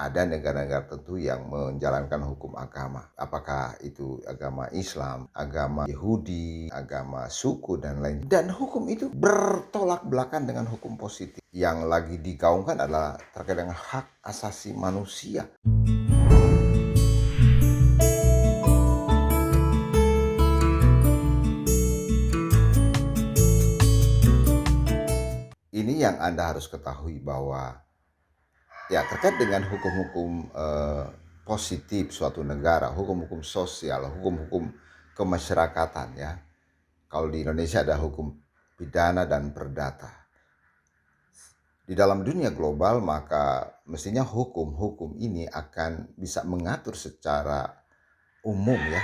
ada negara-negara tertentu yang menjalankan hukum agama. Apakah itu agama Islam, agama Yahudi, agama suku, dan lain. Dan hukum itu bertolak belakang dengan hukum positif. Yang lagi digaungkan adalah terkait dengan hak asasi manusia. Ini yang Anda harus ketahui bahwa ya terkait dengan hukum-hukum positif suatu negara, hukum-hukum sosial, hukum-hukum kemasyarakatan ya. Kalau di Indonesia ada hukum pidana dan perdata. Di dalam dunia global maka mestinya hukum-hukum ini akan bisa mengatur secara umum ya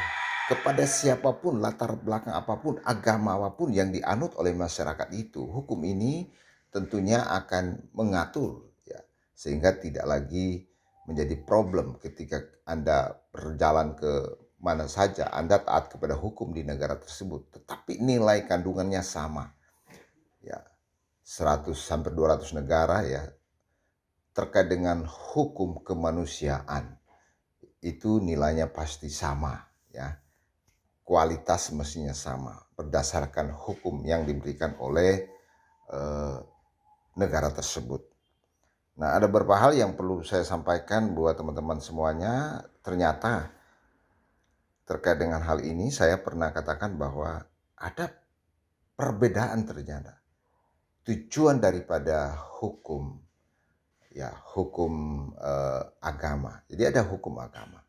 kepada siapapun, latar belakang apapun, agama apapun yang dianut oleh masyarakat itu. Hukum ini tentunya akan mengatur ya sehingga tidak lagi menjadi problem ketika Anda berjalan ke mana saja, Anda taat kepada hukum di negara tersebut, tetapi nilai kandungannya sama. Ya, 100 sampai 200 negara ya terkait dengan hukum kemanusiaan itu nilainya pasti sama ya. Kualitas mestinya sama berdasarkan hukum yang diberikan oleh negara tersebut. Nah, ada beberapa hal yang perlu saya sampaikan buat teman-teman semuanya. Ternyata terkait dengan hal ini saya pernah katakan bahwa ada perbedaan ternyata. Tujuan daripada hukum ya, hukum agama. Jadi ada hukum agama.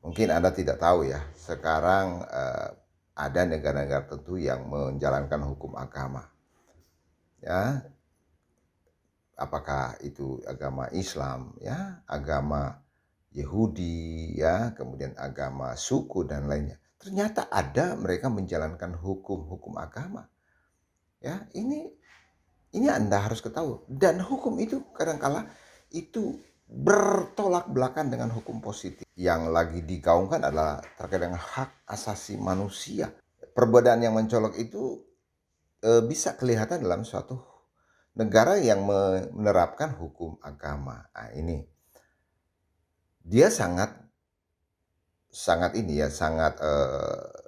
Mungkin Anda tidak tahu ya, sekarang ada negara-negara tertentu yang menjalankan hukum agama. Ya, apakah itu agama Islam, ya, agama Yahudi, ya, kemudian agama suku dan lainnya. Ternyata ada mereka menjalankan hukum-hukum agama. Ya, ini Anda harus ketahui. Dan hukum itu kadangkala itu bertolak belakang dengan hukum positif. Yang lagi digaungkan adalah terkait dengan hak asasi manusia. Perbedaan yang mencolok itu bisa kelihatan dalam suatu negara yang menerapkan hukum agama. Nah, ini dia sangat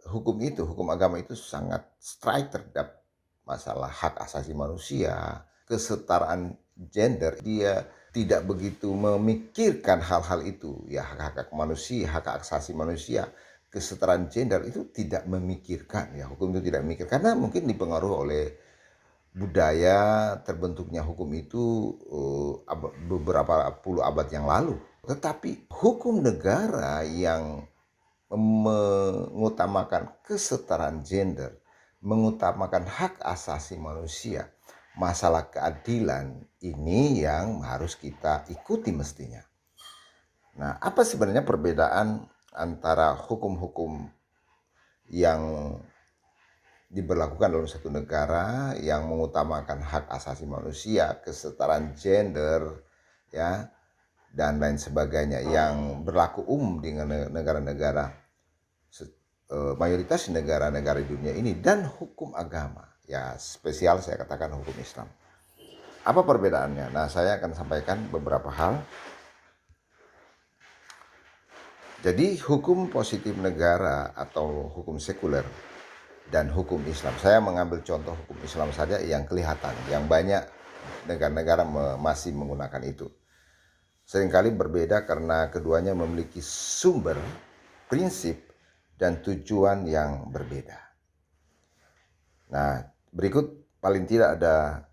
hukum agama itu sangat strike terhadap masalah hak asasi manusia, kesetaraan gender. Dia tidak begitu memikirkan hal-hal itu ya, hak-hak manusia, hak asasi manusia, kesetaraan gender itu tidak memikirkan ya, hukum itu tidak memikirkan karena mungkin dipengaruhi oleh budaya terbentuknya hukum itu beberapa puluh abad yang lalu. Tetapi hukum negara yang mengutamakan kesetaraan gender, mengutamakan hak asasi manusia, masalah keadilan ini yang harus kita ikuti mestinya. Nah, apa sebenarnya perbedaan antara hukum-hukum yang diberlakukan dalam satu negara yang mengutamakan hak asasi manusia, kesetaraan gender, ya, dan lain sebagainya yang berlaku umum dengan negara-negara mayoritas negara-negara di dunia ini dan hukum agama ya, spesial saya katakan hukum Islam. Apa perbedaannya? Nah, saya akan sampaikan beberapa hal. Jadi hukum positif negara atau hukum sekuler dan hukum Islam, saya mengambil contoh hukum Islam saja yang kelihatan, yang banyak negara-negara masih menggunakan itu. Seringkali berbeda karena keduanya memiliki sumber, prinsip, dan tujuan yang berbeda. Nah, berikut paling tidak ada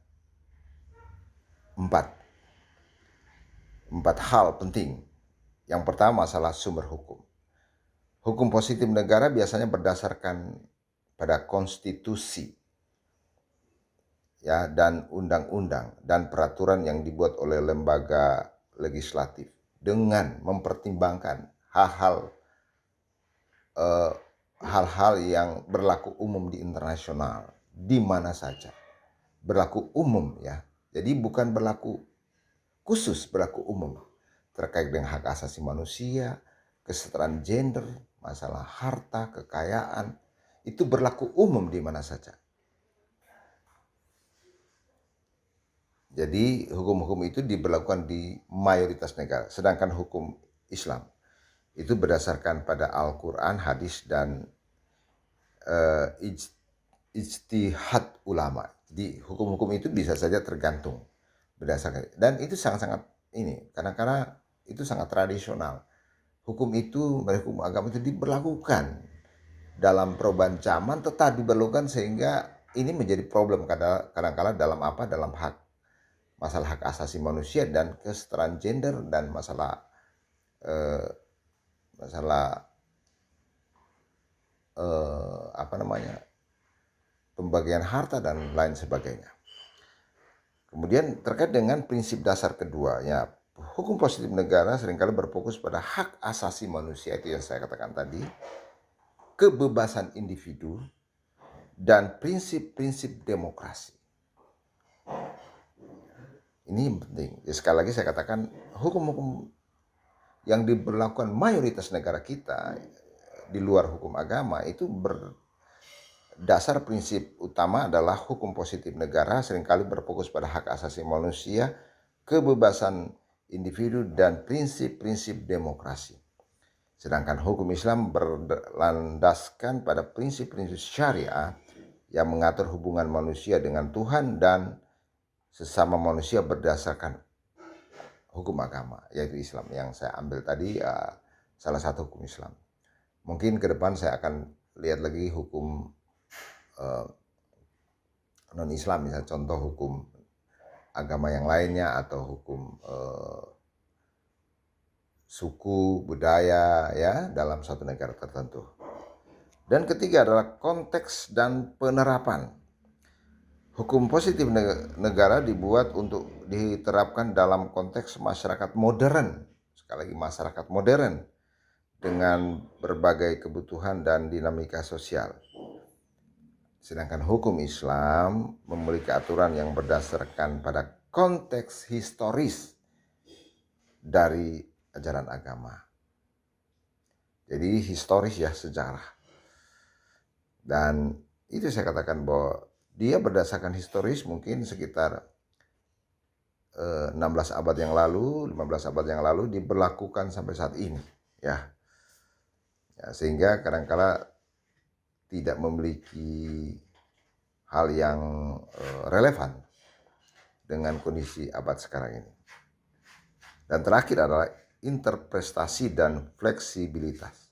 empat hal penting. Yang pertama masalah sumber hukum. Hukum positif negara biasanya berdasarkan pada konstitusi ya, dan undang-undang dan peraturan yang dibuat oleh lembaga legislatif dengan mempertimbangkan hal-hal yang berlaku umum di internasional, di mana saja. Berlaku umum ya. Jadi bukan berlaku khusus, berlaku umum. Terkait dengan hak asasi manusia, kesetaraan gender, masalah harta, kekayaan, itu berlaku umum di mana saja. Jadi hukum-hukum itu diberlakukan di mayoritas negara. Sedangkan hukum Islam itu berdasarkan pada Al-Quran, hadis, dan ijtihad ulama. Jadi hukum-hukum itu bisa saja tergantung berdasarkan, dan itu sangat-sangat ini karena itu sangat tradisional. Hukum itu, hukum agama itu diberlakukan dalam perubahan zaman, tetap diberlakukan, sehingga ini menjadi problem kadang-kala dalam masalah hak asasi manusia dan kesetaraan gender, dan masalah eh, masalah pembagian harta dan lain sebagainya. Kemudian terkait dengan prinsip dasar keduanya, hukum positif negara seringkali berfokus pada hak asasi manusia, itu yang saya katakan tadi, kebebasan individu, dan prinsip-prinsip demokrasi. Ini yang penting. Ya, sekali lagi saya katakan, hukum-hukum yang diberlakukan mayoritas negara kita di luar hukum agama itu berdasar prinsip utama adalah hukum positif negara seringkali berfokus pada hak asasi manusia, kebebasan individu, dan prinsip-prinsip demokrasi. Sedangkan hukum Islam berlandaskan pada prinsip-prinsip syariah yang mengatur hubungan manusia dengan Tuhan dan sesama manusia berdasarkan hukum agama, yaitu Islam. Yang saya ambil tadi salah satu hukum Islam. Mungkin ke depan saya akan lihat lagi hukum non-Islam, misalnya contoh hukum agama yang lainnya, atau hukum suku, budaya, ya, dalam suatu negara tertentu. Dan ketiga adalah konteks dan penerapan. Hukum positif negara dibuat untuk diterapkan dalam konteks masyarakat modern. Sekali lagi, masyarakat modern dengan berbagai kebutuhan dan dinamika sosial. Sedangkan hukum Islam memiliki aturan yang berdasarkan pada konteks historis dari ajaran agama. Jadi historis, ya, sejarah. Dan itu saya katakan bahwa dia berdasarkan historis mungkin sekitar 16 abad yang lalu, 15 abad yang lalu diberlakukan sampai saat ini, ya. Sehingga kadang-kala tidak memiliki hal yang relevan dengan kondisi abad sekarang ini. Dan terakhir adalah interpretasi dan fleksibilitas.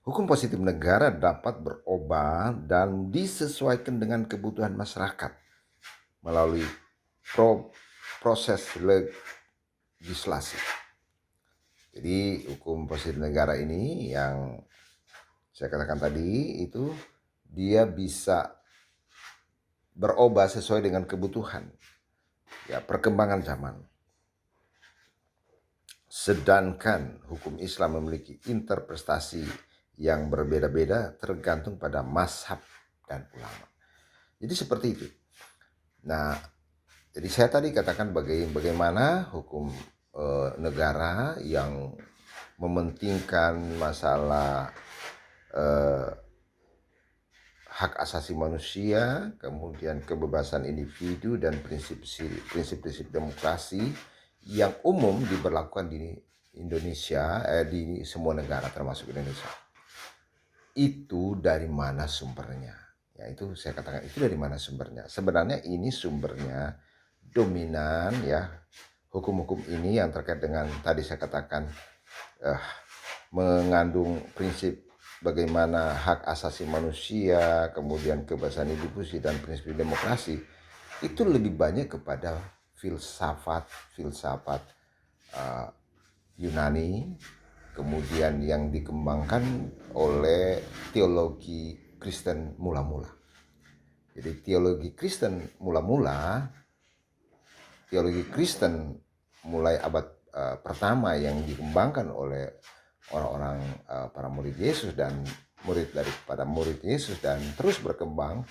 Hukum positif negara dapat berubah dan disesuaikan dengan kebutuhan masyarakat melalui proses legislasi. Jadi hukum positif negara ini yang saya katakan tadi itu dia bisa berubah sesuai dengan kebutuhan, ya, perkembangan zaman. Sedangkan hukum Islam memiliki interpretasi yang berbeda-beda tergantung pada mazhab dan ulama. Jadi seperti itu. Nah, jadi saya tadi katakan bagaimana hukum negara yang mementingkan masalah hak asasi manusia, kemudian kebebasan individu, dan prinsip-prinsip demokrasi yang umum diberlakukan di Indonesia, di semua negara termasuk Indonesia. Itu dari mana sumbernya? Ya, itu saya katakan, itu dari mana sumbernya? Sebenarnya ini sumbernya dominan, ya, hukum-hukum ini yang terkait dengan tadi saya katakan mengandung prinsip bagaimana hak asasi manusia, kemudian kebebasan individu dan prinsip demokrasi, itu lebih banyak kepada filsafat Yunani, kemudian yang dikembangkan oleh teologi Kristen mula-mula. Jadi teologi Kristen mulai abad pertama yang dikembangkan oleh orang-orang para murid Yesus dan murid daripada murid Yesus, dan terus berkembang.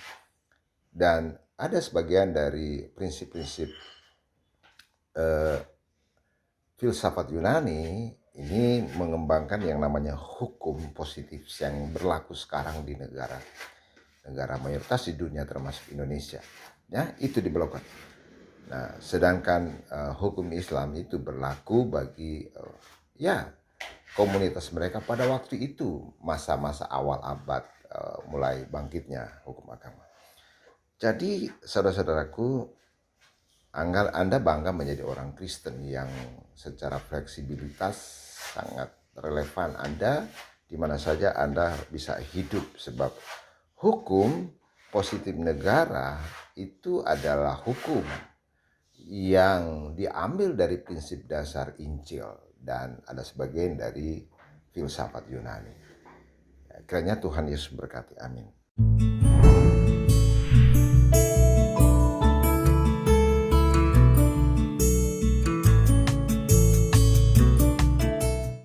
Dan ada sebagian dari prinsip-prinsip filsafat Yunani ini mengembangkan yang namanya hukum positif yang berlaku sekarang di negara mayoritas di dunia termasuk Indonesia. Ya, itu diberlakukan. Nah, sedangkan hukum Islam itu berlaku bagi ya komunitas mereka pada waktu itu, masa-masa awal abad mulai bangkitnya hukum agama. Jadi, saudara-saudaraku, Anda bangga menjadi orang Kristen yang secara fleksibilitas sangat relevan. Anda di mana saja Anda bisa hidup, sebab hukum positif negara itu adalah hukum yang diambil dari prinsip dasar Injil dan ada sebagian dari filsafat Yunani. Kiranya Tuhan Yesus berkati. Amin.